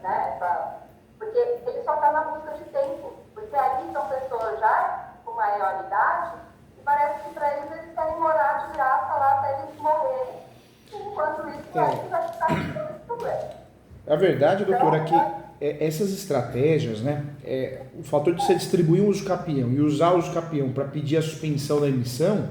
né? Porque ele só está na busca de tempo. Porque ali são pessoas já com maior idade e parece que para eles querem morar de graça lá até eles morrerem. Enquanto isso, a gente vai ficar com esse problema. A verdade, doutora, é que essas estratégias, né, o fator de você distribuir um uso capião e usar o uso capião para pedir a suspensão da emissão,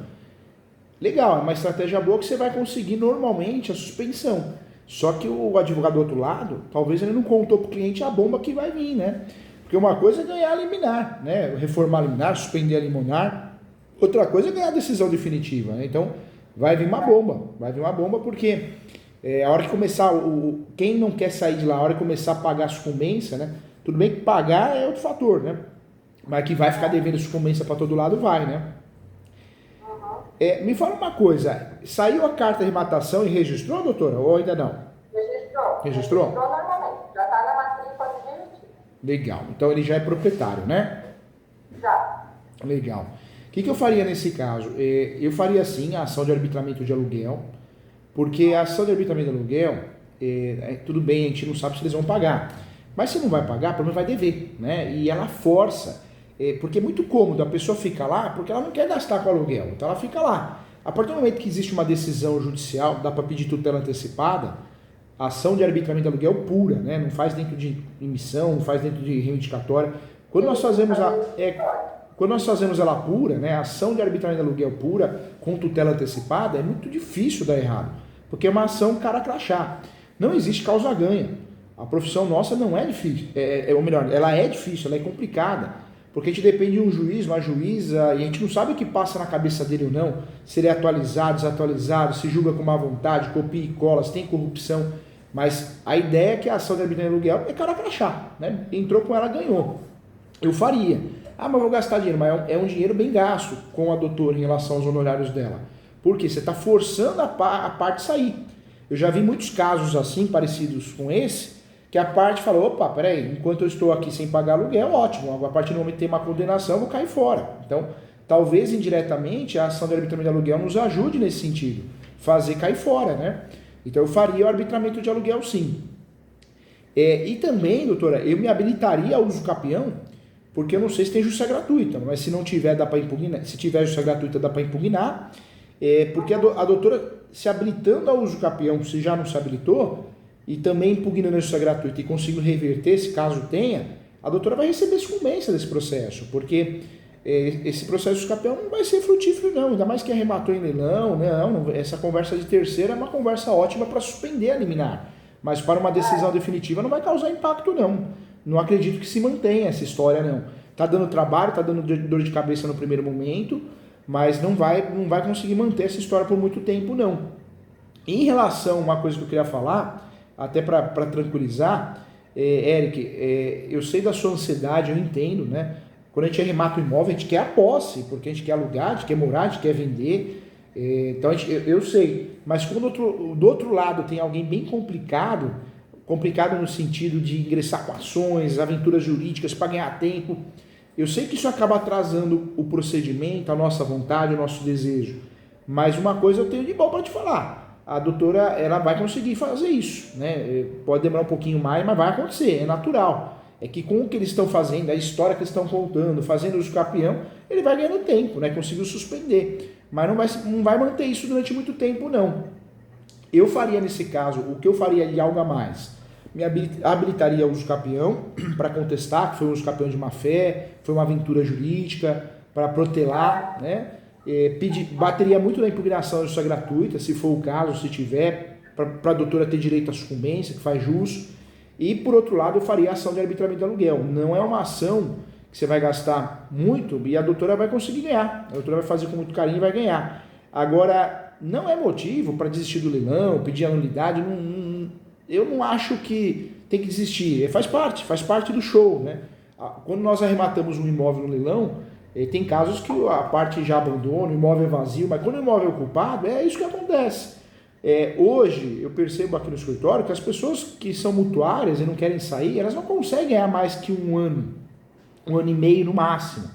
legal, é uma estratégia boa que você vai conseguir normalmente a suspensão. Só que o advogado do outro lado, talvez ele não contou para o cliente a bomba que vai vir, né? Porque uma coisa é ganhar a liminar, né? Reformar a liminar, suspender a liminar. Outra coisa é ganhar a decisão definitiva, né? Então, vai vir uma bomba porque a hora que começar, quem não quer sair de lá, a hora que começar a pagar a sucumbência, né? Tudo bem que pagar é outro fator, né? Mas que vai ficar devendo sucumbência para todo lado, vai, né? Me fala uma coisa, saiu a carta de arrematação e registrou, doutora, ou ainda não? Registrou. Registrou? Registrou normalmente, já está na matrícula definitiva. Legal, então ele já é proprietário, né? Já. Legal. O que eu faria nesse caso? Eu faria sim a ação de arbitramento de aluguel, porque a ação de arbitramento de aluguel, tudo bem, a gente não sabe se eles vão pagar, mas se não vai pagar, pelo menos vai dever, né? E ela força, porque é muito cômodo, a pessoa fica lá porque ela não quer gastar com aluguel, então ela fica lá. A partir do momento que existe uma decisão judicial, dá para pedir tutela antecipada, a ação de arbitramento de aluguel pura, né? Não faz dentro de emissão, não faz dentro de reivindicatória. Quando nós fazemos ela pura, né? A ação de arbitramento de aluguel pura com tutela antecipada, é muito difícil dar errado, porque é uma ação cara crachá. Não existe causa ganha. A profissão nossa não é difícil, ou melhor, ela é difícil, ela é complicada. Porque a gente depende de um juiz, uma juíza, e a gente não sabe o que passa na cabeça dele ou não, se ele é atualizado, desatualizado, se julga com má vontade, copia e cola, se tem corrupção. Mas a ideia é que a ação de arbitramento de aluguel é cara crachá, né? Entrou com ela, ganhou. Eu faria. Ah, mas vou gastar dinheiro. Mas é um dinheiro bem gasto com a doutora em relação aos honorários dela. Por quê? Você está forçando a parte sair. Eu já vi muitos casos assim, parecidos com esse, que a parte falou, opa, peraí, enquanto eu estou aqui sem pagar aluguel, ótimo, a partir do momento que tem uma condenação, eu vou cair fora. Então, talvez indiretamente a ação de arbitramento de aluguel nos ajude nesse sentido, fazer cair fora, né? Então eu faria o arbitramento de aluguel sim. E também, doutora, eu me habilitaria ao uso capião, porque eu não sei se tem justiça gratuita, mas se não tiver, dá para impugnar. Se tiver justiça gratuita, dá para impugnar. Porque a doutora, se habilitando ao uso capião, se já não se habilitou, e também impugnando a justiça gratuita e conseguindo reverter, se caso tenha, a doutora vai receber sucumbência desse processo, porque esse processo de capião não vai ser frutífero não, ainda mais que arrematou em leilão, não, essa conversa de terceira é uma conversa ótima para suspender a liminar, mas para uma decisão definitiva não vai causar impacto não acredito que se mantenha essa história não, tá dando trabalho, tá dando dor de cabeça no primeiro momento, mas não vai conseguir manter essa história por muito tempo não. Em relação a uma coisa que eu queria falar, até para tranquilizar, Eric, eu sei da sua ansiedade, eu entendo, né? Quando a gente arremata o imóvel, a gente quer a posse, porque a gente quer alugar, a gente quer morar, a gente quer vender. Então, eu sei. Mas quando do outro lado tem alguém bem complicado no sentido de ingressar com ações, aventuras jurídicas para ganhar tempo, eu sei que isso acaba atrasando o procedimento, a nossa vontade, o nosso desejo. Mas uma coisa eu tenho de bom para te falar. A doutora, ela vai conseguir fazer isso, né? Pode demorar um pouquinho mais, mas vai acontecer, é natural. É que com o que eles estão fazendo, a história que eles estão contando, fazendo uso capião, ele vai ganhando tempo, né? Conseguiu suspender. Mas não vai manter isso durante muito tempo, não. Eu faria nesse caso, o que eu faria de algo a mais? Me habilitaria ao uso capião para contestar, que foi um uso capião de má fé, foi uma aventura jurídica, para protelar, né? Bateria muito na impugnação da justiça gratuita, se for o caso, se tiver, para a doutora ter direito à sucumbência, que faz jus. E, por outro lado, eu faria a ação de arbitramento de aluguel. Não é uma ação que você vai gastar muito e a doutora vai conseguir ganhar. A doutora vai fazer com muito carinho e vai ganhar. Agora, não é motivo para desistir do leilão, pedir anulidade. Eu não acho que tem que desistir. Faz parte do show, né? Quando nós arrematamos um imóvel no leilão, tem casos que a parte já abandona, o imóvel é vazio, mas quando o imóvel é ocupado, é isso que acontece. Hoje, eu percebo aqui no escritório que as pessoas que são mutuárias e não querem sair, elas não conseguem ganhar mais que um ano e meio no máximo.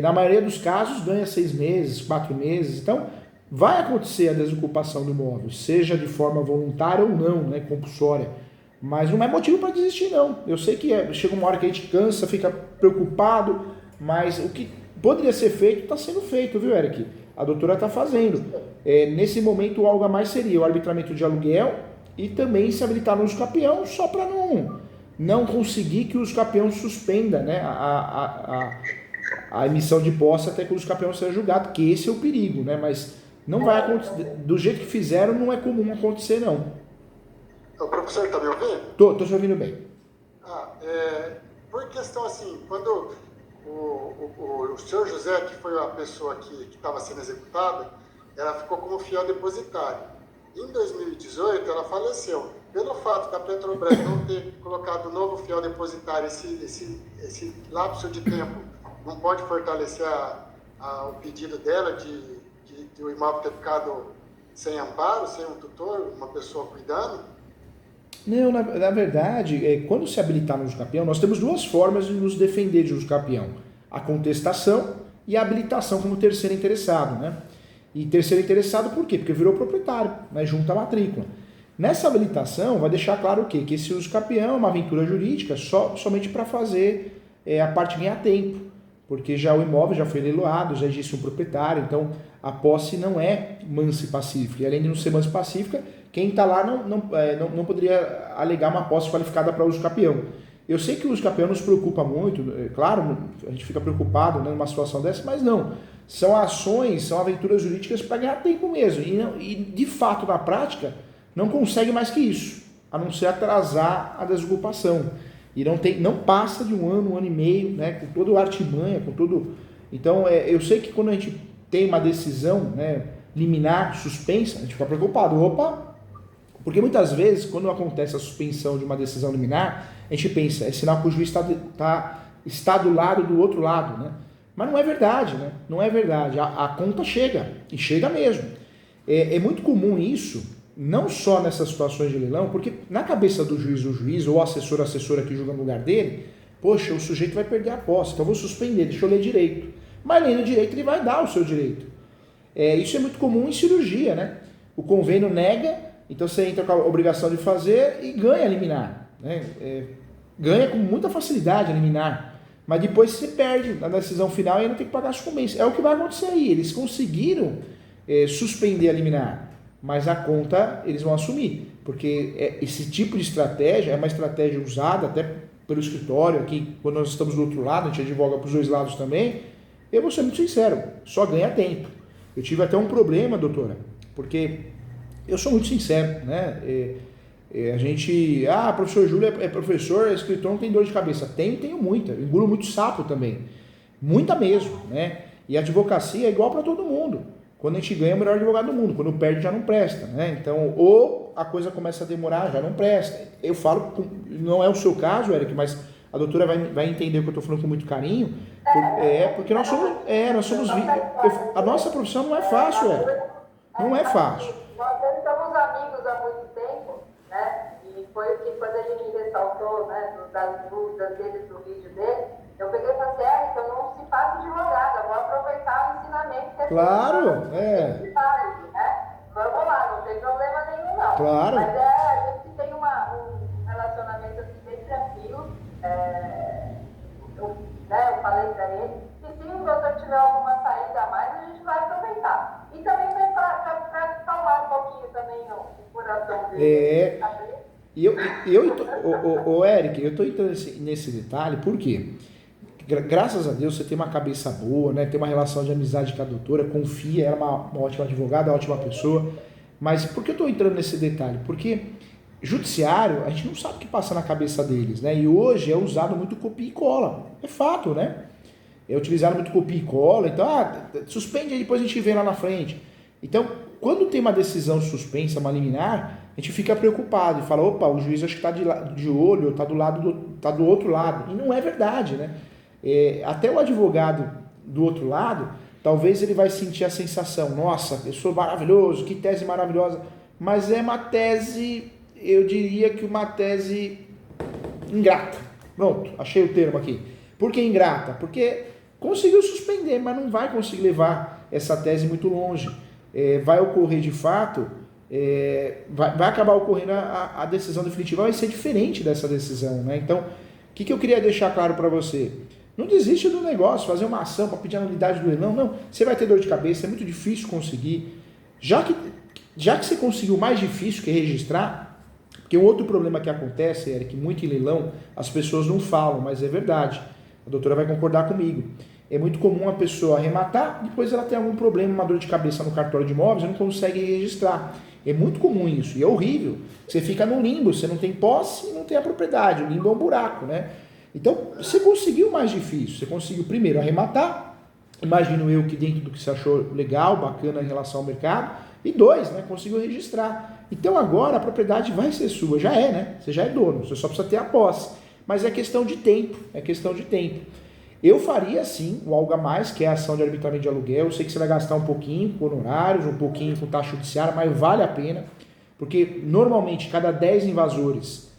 Na maioria dos casos, ganha 6 meses, 4 meses. Então, vai acontecer a desocupação do imóvel, seja de forma voluntária ou não, né, compulsória. Mas não é motivo para desistir, não. Eu sei que chega uma hora que a gente cansa, fica preocupado, mas o que poderia ser feito está sendo feito, viu, Eric? A doutora está fazendo. Nesse momento, algo a mais seria o arbitramento de aluguel e também se habilitar no uso capião, só para não conseguir que o uso capião suspenda, né, a emissão de posse até que o uso capião seja julgado, que esse é o perigo, né? Mas não vai acontecer. Do jeito que fizeram, não é comum acontecer, não. O professor está me ouvindo? Tô te ouvindo bem. Por questão assim, quando o senhor José, que foi a pessoa que estava sendo executada, ela ficou como fiel depositária. Em 2018, ela faleceu. Pelo fato da Petrobras não ter colocado novo fiel depositário, esse lapso de tempo não pode fortalecer o pedido dela de o imóvel ter ficado sem amparo, sem um tutor, uma pessoa cuidando? Não, na verdade, quando se habilitar no uso capião, nós temos duas formas de nos defender de uso capião. A contestação e a habilitação como terceiro interessado, né? E terceiro interessado por quê? Porque virou proprietário, né? Junto à matrícula. Nessa habilitação, vai deixar claro o quê? Que esse uso capião é uma aventura jurídica somente para fazer a parte ganhar tempo. Porque já o imóvel já foi leiloado, já existe um proprietário, então a posse não é mansa e pacífica. E além de não ser mansa e pacífica, quem está lá não poderia alegar uma posse qualificada para uso capião. Eu sei que o uso capião nos preocupa muito, claro, a gente fica preocupado, né, numa situação dessa, mas não. São ações, são aventuras jurídicas para ganhar tempo mesmo. E de fato, na prática, não consegue mais que isso, a não ser atrasar a desocupação. E não passa de um ano e meio, né, com toda a artimanha, com tudo. Então, eu sei que quando a gente tem uma decisão, né, liminar, suspensa, a gente fica preocupado. Opa! Porque muitas vezes, quando acontece a suspensão de uma decisão liminar, a gente pensa, é sinal que o juiz está do lado do outro lado, né? Mas não é verdade, né? Não é verdade. A conta chega, e chega mesmo. É muito comum isso, não só nessas situações de leilão, porque na cabeça do juiz ou assessora que julga no lugar dele, poxa, o sujeito vai perder a posse, então eu vou suspender, deixa eu ler direito. Mas lendo direito, ele vai dar o seu direito. Isso é muito comum em cirurgia, né? O convênio nega, então você entra com a obrigação de fazer e ganha a liminar, né? Ganha com muita facilidade a liminar. Mas depois você perde na decisão final e ainda tem que pagar a sucumbência. É o que vai acontecer aí. Eles conseguiram suspender a liminar, mas a conta eles vão assumir. Porque esse tipo de estratégia é uma estratégia usada até pelo escritório. Aqui, quando nós estamos do outro lado, a gente advoga para os dois lados também. Eu vou ser muito sincero, só ganha tempo. Eu tive até um problema, doutora, porque eu sou muito sincero, né? A gente, professor Júlio é professor, é escritor, não tem dor de cabeça. Tenho muita, engulo muito sapo também. Muita mesmo, né? E a advocacia é igual para todo mundo. Quando a gente ganha, é o melhor advogado do mundo. Quando perde, já não presta, né? Então, ou a coisa começa a demorar, já não presta. Eu falo, não é o seu caso, Eric, mas a doutora vai entender o que eu estou falando com muito carinho. Porque nós somos a nossa profissão não é fácil, Eric. Não é fácil. Nós somos amigos há muito tempo, né? E foi o que quando a gente ressaltou, né, das dúvidas dele, do vídeo dele, eu peguei e falei assim, então não se faça advogada, vou aproveitar o ensinamento que claro, né? Vamos lá, não tem problema nenhum não. Claro. Mas a gente tem um relacionamento assim, bem tranquilo. Eu falei para ele que se o doutor tiver alguma saída a mais, a gente vai aproveitar. E também para acalmar um pouquinho também o coração dele. Eric, eu estou entrando nesse detalhe, por quê? Graças a Deus você tem uma cabeça boa, né? Tem uma relação de amizade com a doutora, confia, ela é uma ótima advogada, uma ótima pessoa. Mas por que eu estou entrando nesse detalhe? Porque judiciário, a gente não sabe o que passa na cabeça deles, né? E hoje é usado muito copia e cola. É fato, né? É utilizado muito copia e cola. Então, suspende aí, depois a gente vê lá na frente. Então, quando tem uma decisão suspensa, uma liminar, a gente fica preocupado e fala, opa, o juiz acho que está de olho, está do outro lado. E não é verdade, né? Até o advogado do outro lado, talvez ele vai sentir a sensação, nossa, eu sou maravilhoso, que tese maravilhosa. Mas é uma tese, eu diria que uma tese ingrata. Pronto, achei o termo aqui. Por que ingrata? Porque conseguiu suspender, mas não vai conseguir levar essa tese muito longe. Vai ocorrer de fato vai acabar ocorrendo a decisão definitiva, vai ser diferente dessa decisão, né? Então, o que eu queria deixar claro para você? Não desiste do negócio, fazer uma ação para pedir a nulidade do leilão, não. Você vai ter dor de cabeça, é muito difícil conseguir. Já que você conseguiu o mais difícil, que é registrar, porque um outro problema que acontece, Eric, muito em leilão, as pessoas não falam, mas é verdade. A doutora vai concordar comigo. É muito comum a pessoa arrematar, depois ela tem algum problema, uma dor de cabeça no cartório de imóveis e não consegue registrar. É muito comum isso, e é horrível. Você fica no limbo, você não tem posse e não tem a propriedade. O limbo é um buraco, né? Então, você conseguiu o mais difícil. Você conseguiu, primeiro, arrematar. Imagino eu que dentro do que você achou legal, bacana em relação ao mercado. E 2, né, conseguiu registrar. Então, agora a propriedade vai ser sua. Já é, né? Você já é dono. Você só precisa ter a posse. Mas é questão de tempo. É questão de tempo. Eu faria, sim, o algo a mais, que é a ação de arbitramento de aluguel. Eu sei que você vai gastar um pouquinho com honorários, um pouquinho com taxa judiciária, mas vale a pena. Porque, normalmente, cada 10 invasores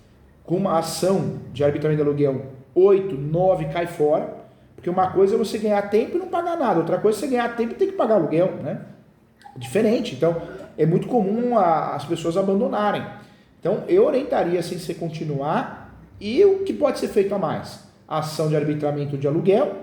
com uma ação de arbitramento de aluguel, 8, 9 cai fora, porque uma coisa é você ganhar tempo e não pagar nada, outra coisa é você ganhar tempo e ter que pagar aluguel, né? Diferente, então é muito comum as pessoas abandonarem. Então eu orientaria assim você continuar, e o que pode ser feito a mais? A ação de arbitramento de aluguel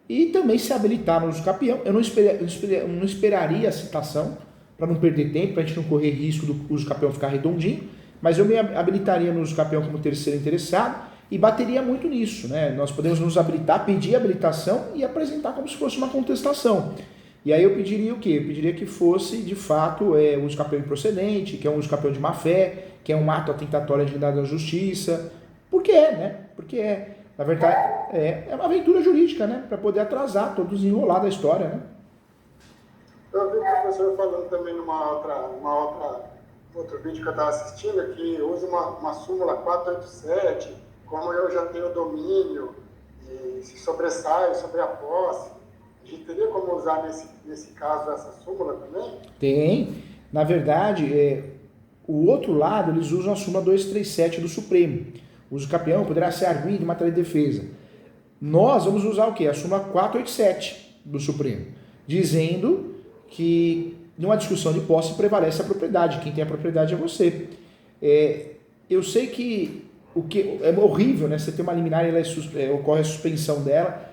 e também se habilitar no uso capião. Eu não esperaria a citação para não perder tempo, para a gente não correr risco do uso capião ficar redondinho, mas eu me habilitaria no uso capião como terceiro interessado e bateria muito nisso, né? Nós podemos nos habilitar, pedir habilitação e apresentar como se fosse uma contestação. E aí eu pediria o quê? Eu pediria que fosse, de fato, o uso capião improcedente, que é um uso capião de má fé, que é um ato atentatório à dignidade da justiça. Porque né? Porque na verdade, é uma aventura jurídica, né? Para poder atrasar todo o desenrolar da história, né? Eu vi o professor falando também outro vídeo que eu estava assistindo, que usa uma súmula 487, como eu já tenho domínio e se sobressaio sobre a posse. A gente teria como usar nesse caso essa súmula também? Tem. Na verdade, o outro lado, eles usam a súmula 237 do Supremo. O uso capião poderá ser arguido em matéria de defesa. Nós vamos usar o quê? A súmula 487 do Supremo, dizendo que numa discussão de posse prevalece a propriedade. Quem tem a propriedade é você. Eu sei que o que é horrível, né? Você tem uma liminar e ocorre a suspensão dela,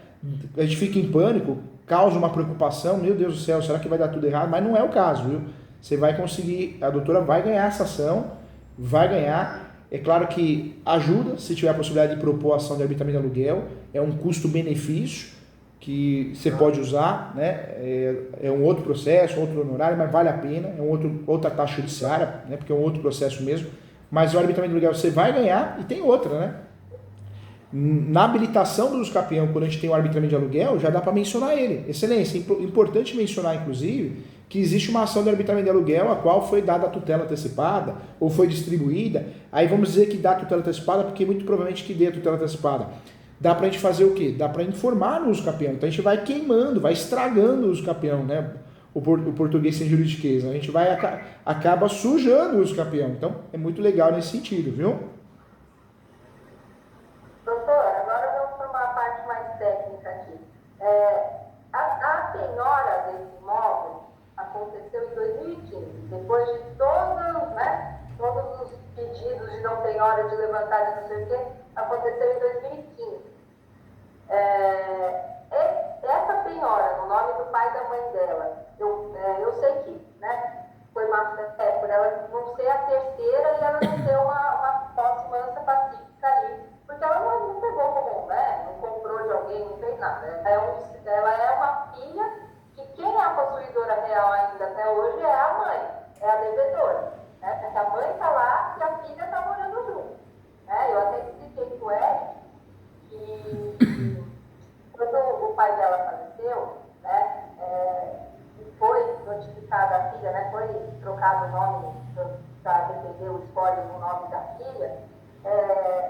a gente fica em pânico, causa uma preocupação, meu Deus do céu, será que vai dar tudo errado? Mas não é o caso, viu? Você vai conseguir, a doutora vai ganhar essa ação, vai ganhar. É claro que ajuda, se tiver a possibilidade de propor a ação de arbitramento de aluguel, é um custo-benefício que você pode usar, né? É um outro processo, outro honorário, mas vale a pena, é outra taxa judiciária, né? Porque é um outro processo mesmo. Mas o arbitramento de aluguel você vai ganhar e tem outra, né? Na habilitação do uso capião, quando a gente tem o arbitramento de aluguel, já dá para mencionar ele. Excelência, importante mencionar, inclusive, que existe uma ação de arbitramento de aluguel a qual foi dada a tutela antecipada ou foi distribuída. Aí vamos dizer que dá a tutela antecipada, porque muito provavelmente que dê a tutela antecipada. Dá para a gente fazer o quê? Dá para informar no uso capião. Então a gente vai queimando, vai estragando o uso capião, né? O português sem juridiquês. A gente acaba sujando o uso capião. Então é muito legal nesse sentido, viu? Doutor, agora vamos para uma parte mais técnica aqui. A penhora desse imóvel aconteceu em 2015, depois de todos os pedidos de não penhora, de levantar de não sei o quê, aconteceu em 2015. Essa penhora, no nome do pai e da mãe dela, eu sei que, né, foi uma fé por ela não ser a terceira e ela não ter uma posse mansa pacífica ali, porque ela não pegou como, né, não comprou de alguém, não fez nada. Ela é uma filha que quem é a possuidora real ainda até hoje é a mãe, é a devedora. Né? Porque a mãe está lá e a filha está morando junto. Né? Eu até expliquei para o Eric que quando o pai dela faleceu, né, foi notificada a filha, né, foi trocado o nome para defender o espólio no nome da filha,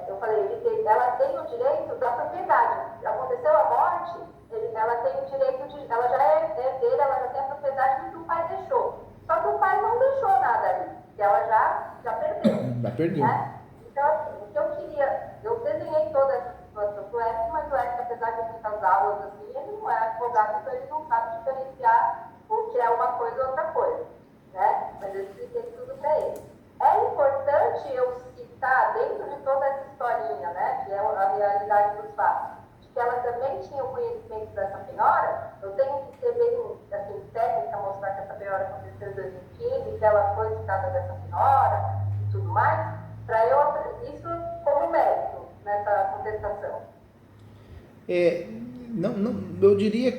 eu falei, ela tem o direito da propriedade. Aconteceu a morte, ela tem o direito ela já é herdeira, ela já tem a propriedade do que o pai deixou. Só que o pai não deixou nada ali, que ela já perdeu. Já perdeu. Né? Então, assim, o que eu queria, eu desenhei toda essa situação do Eric, mas o Eric, apesar de muitas aulas, assim, ele não é advogado, então ele não sabe diferenciar o que é uma coisa ou outra coisa. Né? Mas eu expliquei tudo para realidade dos fatos, de que ela também tinha o conhecimento dessa penhora, eu tenho que ser bem, assim, técnica, mostrar que essa penhora aconteceu em 2015, que ela foi citada dessa penhora e tudo mais, para eu, isso como mérito nessa contestação. Eu diria que